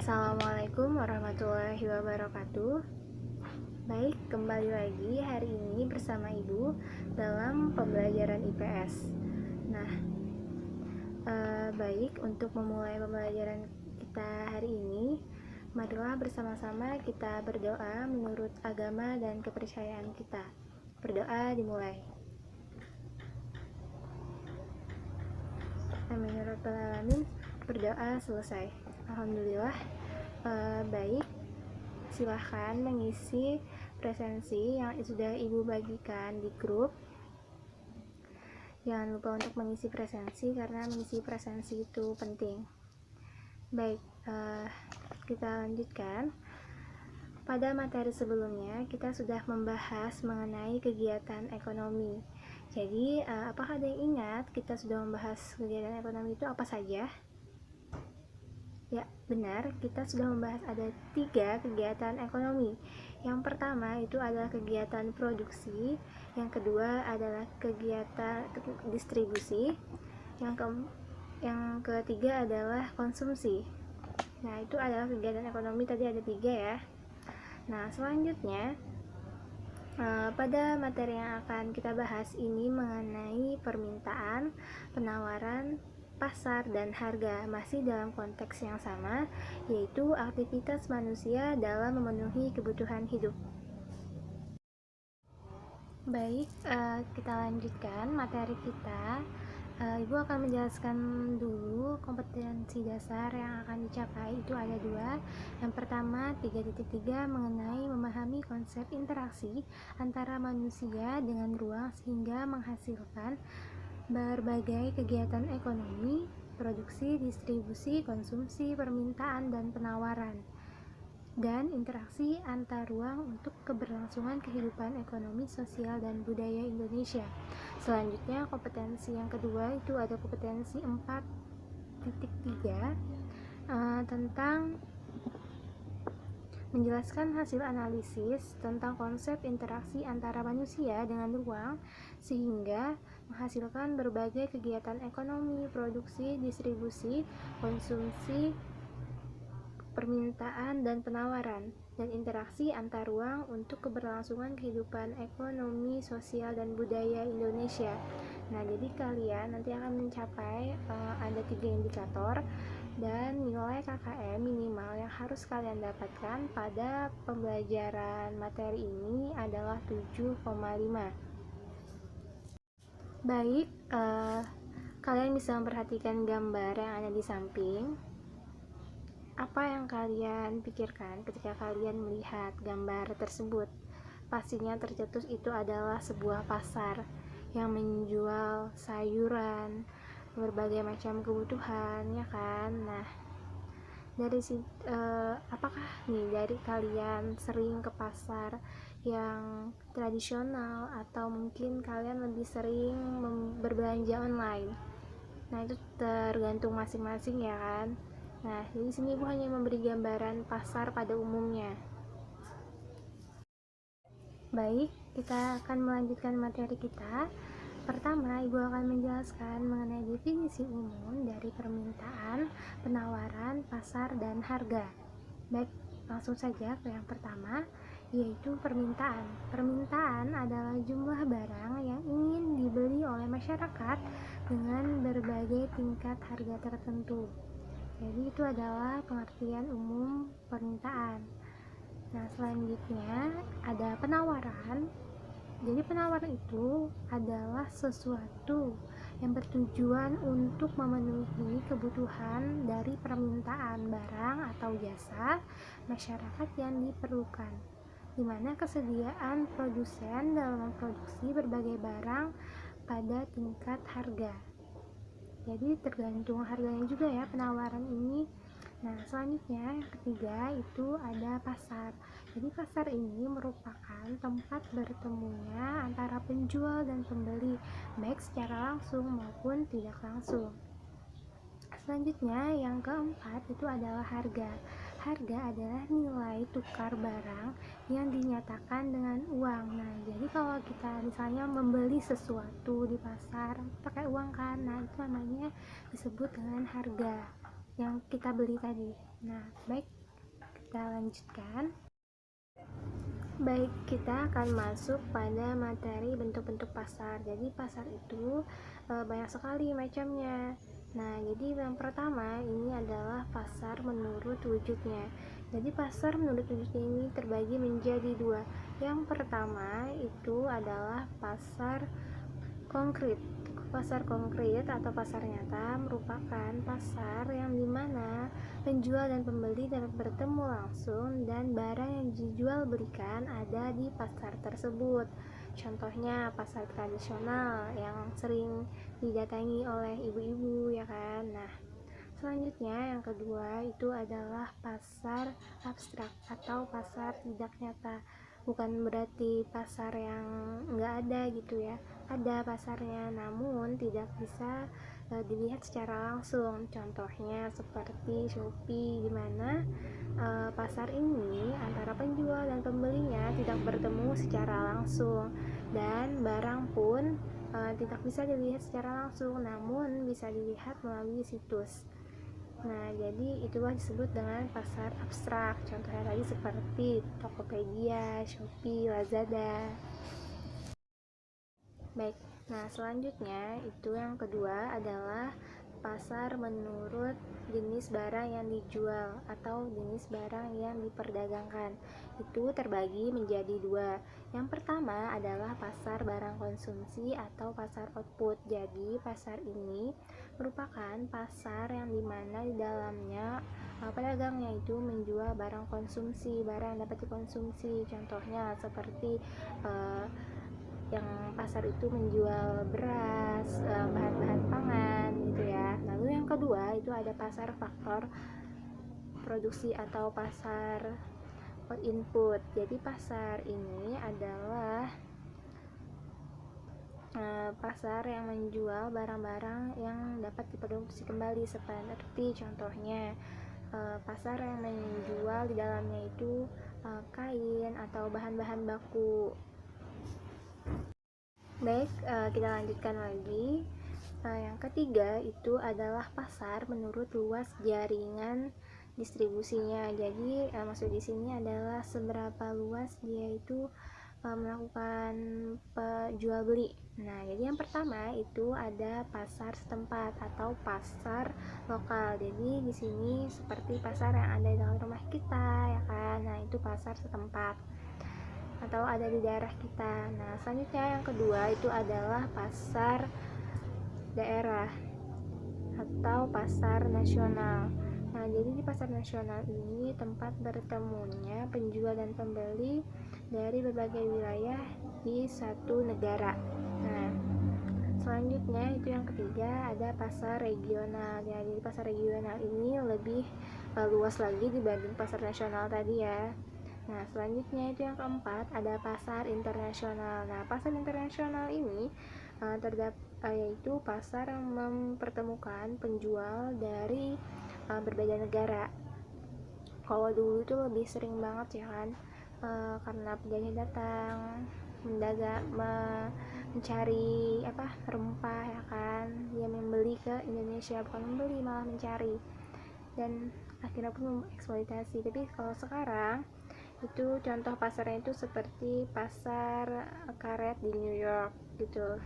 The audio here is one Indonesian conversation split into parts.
Assalamualaikum warahmatullahi wabarakatuh. Baik, kembali lagi hari ini bersama Ibu dalam pembelajaran IPS. Nah, baik, untuk memulai pembelajaran kita hari ini, marilah bersama-sama kita berdoa menurut agama dan kepercayaan kita. Berdoa dimulai. Amin ya rabbal alamin. Berdoa selesai. Alhamdulillah. Baik, silahkan mengisi presensi yang sudah Ibu bagikan di grup. Jangan lupa untuk mengisi presensi karena mengisi presensi itu penting. Baik, kita lanjutkan. Pada materi sebelumnya kita sudah membahas mengenai kegiatan ekonomi. Jadi apakah ada yang ingat kita sudah membahas kegiatan ekonomi itu apa saja? Ya, benar, kita sudah membahas ada 3 kegiatan ekonomi. Yang pertama itu adalah kegiatan produksi, yang kedua adalah kegiatan distribusi, yang ketiga adalah konsumsi. Nah, itu adalah kegiatan ekonomi, tadi ada 3 ya. Nah, selanjutnya pada materi yang akan kita bahas ini mengenai permintaan, penawaran, pasar, dan harga, masih dalam konteks yang sama, yaitu aktivitas manusia dalam memenuhi kebutuhan hidup. Baik, kita lanjutkan materi kita. Ibu akan menjelaskan dulu kompetensi dasar yang akan dicapai. Itu ada 2. Yang pertama 3.3 mengenai memahami konsep interaksi antara manusia dengan ruang sehingga menghasilkan berbagai kegiatan ekonomi, produksi, distribusi, konsumsi, permintaan, dan penawaran, dan interaksi antar ruang untuk keberlangsungan kehidupan ekonomi, sosial, dan budaya Indonesia. Selanjutnya, kompetensi yang kedua itu ada kompetensi 4.3 tentang menjelaskan hasil analisis tentang konsep interaksi antara manusia dengan ruang sehingga menghasilkan berbagai kegiatan ekonomi, produksi, distribusi, konsumsi, permintaan, dan penawaran, dan interaksi antar ruang untuk keberlangsungan kehidupan ekonomi, sosial, dan budaya Indonesia. Nah, jadi kalian nanti akan mencapai ada 3 indikator dan nilai KKM minimal yang harus kalian dapatkan pada pembelajaran materi ini adalah 7,5. Baik, kalian bisa memperhatikan gambar yang ada di samping. Apa yang kalian pikirkan ketika kalian melihat gambar tersebut? Pastinya tercetus itu adalah sebuah pasar yang menjual sayuran, berbagai macam kebutuhan, ya kan? Nah, dari apakah nih dari kalian sering ke pasar yang tradisional atau mungkin kalian lebih sering berbelanja online? Nah, itu tergantung masing-masing ya kan. Nah, di sini Ibu hanya memberi gambaran pasar pada umumnya. Baik, kita akan melanjutkan materi kita. Pertama, Ibu akan menjelaskan mengenai definisi umum dari permintaan, penawaran, pasar, dan harga. Baik, langsung saja ke yang pertama, yaitu permintaan. Permintaan adalah jumlah barang yang ingin dibeli oleh masyarakat dengan berbagai tingkat harga tertentu. Jadi itu adalah pengertian umum permintaan. Nah, selanjutnya ada penawaran. Jadi penawaran itu adalah sesuatu yang bertujuan untuk memenuhi kebutuhan dari permintaan barang atau jasa masyarakat yang diperlukan, di mana kesediaan produsen dalam memproduksi berbagai barang pada tingkat harga. Jadi tergantung harganya juga ya penawaran ini. Nah, selanjutnya yang ketiga itu ada pasar. Jadi pasar ini merupakan tempat bertemunya antara penjual dan pembeli, baik secara langsung maupun tidak langsung. Selanjutnya yang keempat itu adalah harga. Harga adalah nilai tukar barang yang dinyatakan dengan uang. Nah, jadi kalau kita misalnya membeli sesuatu di pasar pakai uang kan, nah itu namanya disebut dengan harga yang kita beli tadi. Nah, baik, kita lanjutkan. Baik, kita akan masuk pada materi bentuk-bentuk pasar. Jadi pasar itu banyak sekali macamnya. Nah, jadi yang pertama ini adalah pasar menurut wujudnya. Jadi pasar menurut wujudnya ini terbagi menjadi dua. Yang pertama itu adalah pasar konkret. Pasar konkret atau pasar nyata merupakan pasar yang dimana penjual dan pembeli dapat bertemu langsung dan barang yang dijual belikan ada di pasar tersebut. Contohnya pasar tradisional yang sering didatangi oleh ibu-ibu, ya kan. Nah, selanjutnya yang kedua itu adalah pasar abstrak atau pasar tidak nyata. Bukan berarti pasar yang enggak ada gitu ya, ada pasarnya namun tidak bisa dilihat secara langsung. Contohnya seperti Shopee, di mana pasar ini antara penjual dan pembelinya tidak bertemu secara langsung dan barang pun tidak bisa dilihat secara langsung namun bisa dilihat melalui situs. Nah, jadi itulah disebut dengan pasar abstrak. Contohnya tadi seperti Tokopedia, Shopee, Lazada. Baik, nah selanjutnya itu yang kedua adalah pasar menurut jenis barang yang dijual atau jenis barang yang diperdagangkan. Itu terbagi menjadi dua. Yang pertama adalah pasar barang konsumsi atau pasar output. Jadi pasar ini merupakan pasar yang dimana di dalamnya pedagangnya itu menjual barang konsumsi, barang yang dapat dikonsumsi. Contohnya seperti yang pasar itu menjual beras, bahan-bahan pangan gitu ya. Lalu yang kedua itu ada pasar faktor produksi atau pasar input. Jadi pasar ini adalah pasar yang menjual barang-barang yang dapat diproduksi kembali, seperti contohnya pasar yang menjual di dalamnya itu kain atau bahan-bahan baku. Baik, kita lanjutkan lagi. Yang ketiga itu adalah pasar menurut luas jaringan distribusinya. Jadi maksud di sini adalah seberapa luas dia itu melakukan jual beli. Nah, jadi yang pertama itu ada pasar setempat atau pasar lokal. Jadi di sini seperti pasar yang ada di dalam rumah kita, ya kan. Nah, itu pasar setempat atau ada di daerah kita. Nah, selanjutnya yang kedua itu adalah pasar daerah atau pasar nasional. Nah, jadi di pasar nasional ini tempat bertemunya penjual dan pembeli dari berbagai wilayah di satu negara. Nah, selanjutnya itu yang ketiga ada pasar regional. Jadi pasar regional ini lebih luas lagi dibanding pasar nasional tadi ya. Nah, selanjutnya itu yang keempat ada pasar internasional. Nah, pasar internasional ini yaitu pasar yang mempertemukan penjual dari berbeda negara. Kalau dulu itu lebih sering banget ya kan, karena penjajah datang mencari rempah ya kan, dia membeli ke Indonesia, bukan membeli malah mencari, dan akhirnya pun mengeksploitasi. Tapi kalau sekarang itu contoh pasarnya itu seperti pasar karet di New York gitu.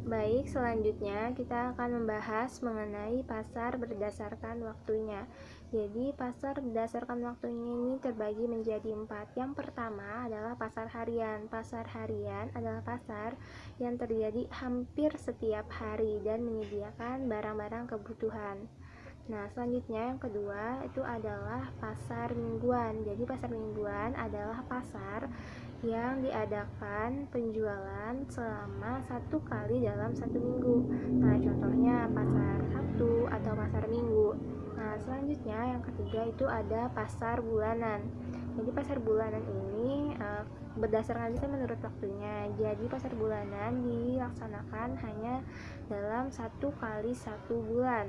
Baik, selanjutnya kita akan membahas mengenai pasar berdasarkan waktunya. Jadi pasar berdasarkan waktunya ini terbagi menjadi 4. Yang pertama adalah pasar harian. Pasar harian adalah pasar yang terjadi hampir setiap hari dan menyediakan barang-barang kebutuhan. Nah, selanjutnya yang kedua itu adalah pasar mingguan. Jadi pasar mingguan adalah pasar yang diadakan penjualan selama 1 kali dalam 1 minggu. Nah, contohnya pasar Sabtu atau pasar Minggu. Nah, selanjutnya yang ketiga itu ada pasar bulanan. Jadi pasar bulanan ini berdasarkan bisa menurut waktunya. Jadi pasar bulanan dilaksanakan hanya dalam 1 kali 1 bulan.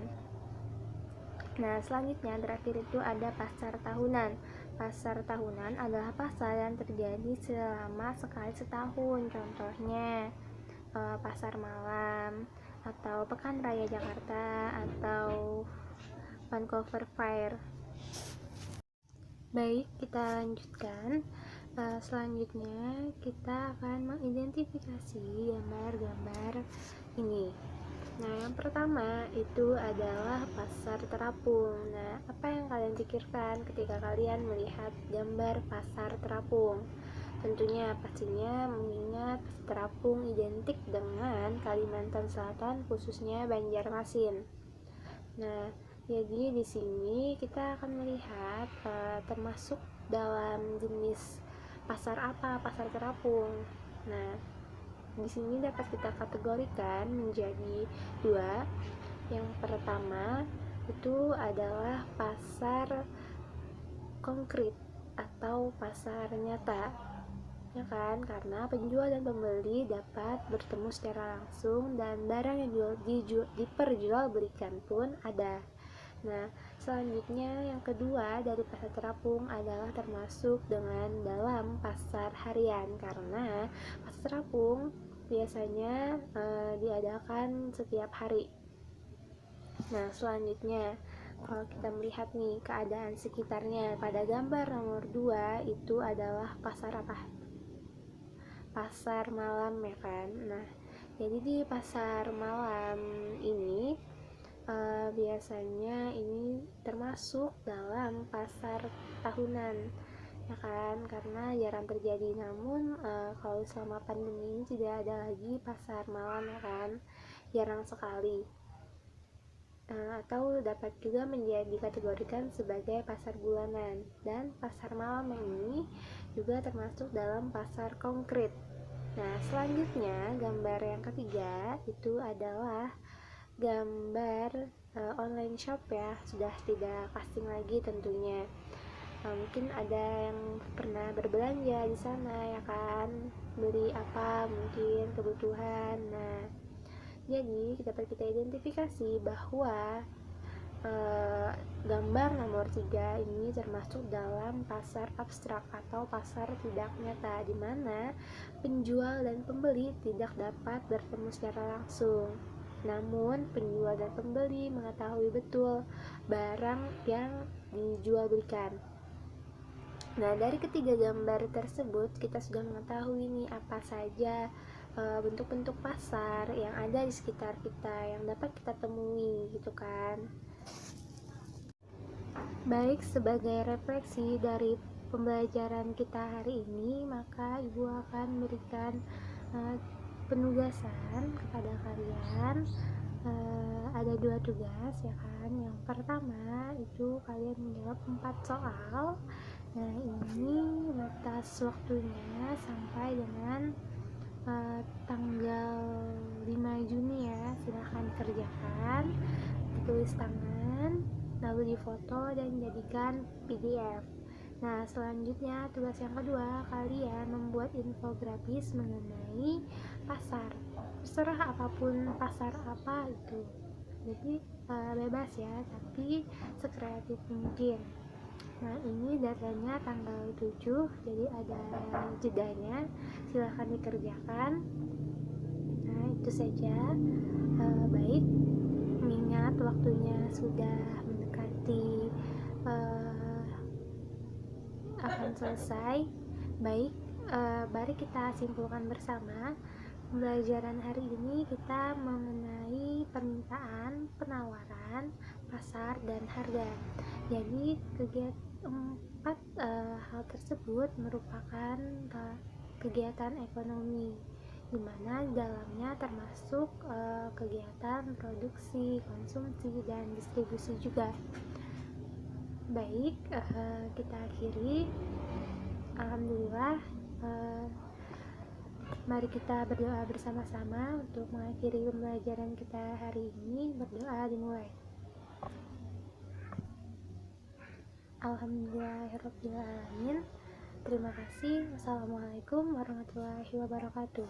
Nah, selanjutnya terakhir itu ada pasar tahunan. Pasar tahunan adalah pasar yang terjadi selama sekali setahun. Contohnya pasar malam atau Pekan Raya Jakarta atau Vancouver Fair. Baik, kita lanjutkan. Selanjutnya kita akan mengidentifikasi gambar-gambar ini. Nah, yang pertama itu adalah pasar terapung. Nah, apa yang kalian pikirkan ketika kalian melihat gambar pasar terapung? Tentunya pastinya mengingat terapung identik dengan Kalimantan Selatan, khususnya Banjarmasin. Nah, jadi di sini kita akan melihat termasuk dalam jenis pasar apa, pasar terapung. Nah, di sini dapat kita kategorikan menjadi dua. Yang pertama itu adalah pasar konkret atau pasar nyata, ya kan, karena penjual dan pembeli dapat bertemu secara langsung dan barang yang diperjualbelikan pun ada. Nah, selanjutnya yang kedua dari pasar terapung adalah termasuk dengan dalam pasar harian, karena pasar terapung biasanya diadakan setiap hari. Nah, selanjutnya kalau kita melihat nih keadaan sekitarnya pada gambar nomor 2 itu adalah pasar apa? Pasar malam, ya kan. Nah, jadi di pasar malam ini biasanya ini termasuk dalam pasar tahunan, ya kan, karena jarang terjadi. Namun kalau selama pandemi ini tidak ada lagi pasar malam, ya kan, jarang sekali. Atau dapat juga dikategorikan sebagai pasar bulanan. Dan pasar malam ini juga termasuk dalam pasar konkret. Nah, selanjutnya gambar yang ketiga itu adalah gambar online shop, ya, sudah tidak asing lagi tentunya. Mungkin ada yang pernah berbelanja di sana, ya kan, beli apa mungkin kebutuhan. Nah, jadi dapat kita identifikasi bahwa gambar nomor 3 ini termasuk dalam pasar abstrak atau pasar tidak nyata, di mana penjual dan pembeli tidak dapat bertemu secara langsung. Namun penjual dan pembeli mengetahui betul barang yang dijual belikan. Nah, dari ketiga gambar tersebut kita sudah mengetahui nih apa saja bentuk-bentuk pasar yang ada di sekitar kita yang dapat kita temui, gitu kan. Baik, sebagai refleksi dari pembelajaran kita hari ini, maka Ibu akan memberikan penugasan kepada kalian. Ada 2 tugas, ya kan. Yang pertama itu kalian menjawab 4 soal. Nah, ini batas waktunya sampai dengan tanggal 5 Juni, ya. Silahkan dikerjakan, ditulis tangan, lalu difoto dan jadikan PDF. Nah, selanjutnya tugas yang kedua, kalian membuat infografis mengenai pasar, terserah apapun pasar apa itu. Jadi bebas, ya, tapi sekreatif mungkin. Nah, ini datanya tanggal 7, jadi ada jedanya, silahkan dikerjakan. Nah, itu saja. Baik, mengingat waktunya sudah mendekati akan selesai. Baik, mari kita simpulkan bersama. Pembelajaran hari ini kita mengenai permintaan, penawaran, pasar, dan harga. Jadi empat hal tersebut merupakan kegiatan ekonomi, di mana dalamnya termasuk kegiatan produksi, konsumsi, dan distribusi juga. Baik, kita akhiri. Alhamdulillah. Mari kita berdoa bersama-sama untuk mengakhiri pembelajaran kita hari ini. Berdoa dimulai. Alhamdulillahirrabbilalamin. Terima kasih. Wassalamualaikum warahmatullahi wabarakatuh.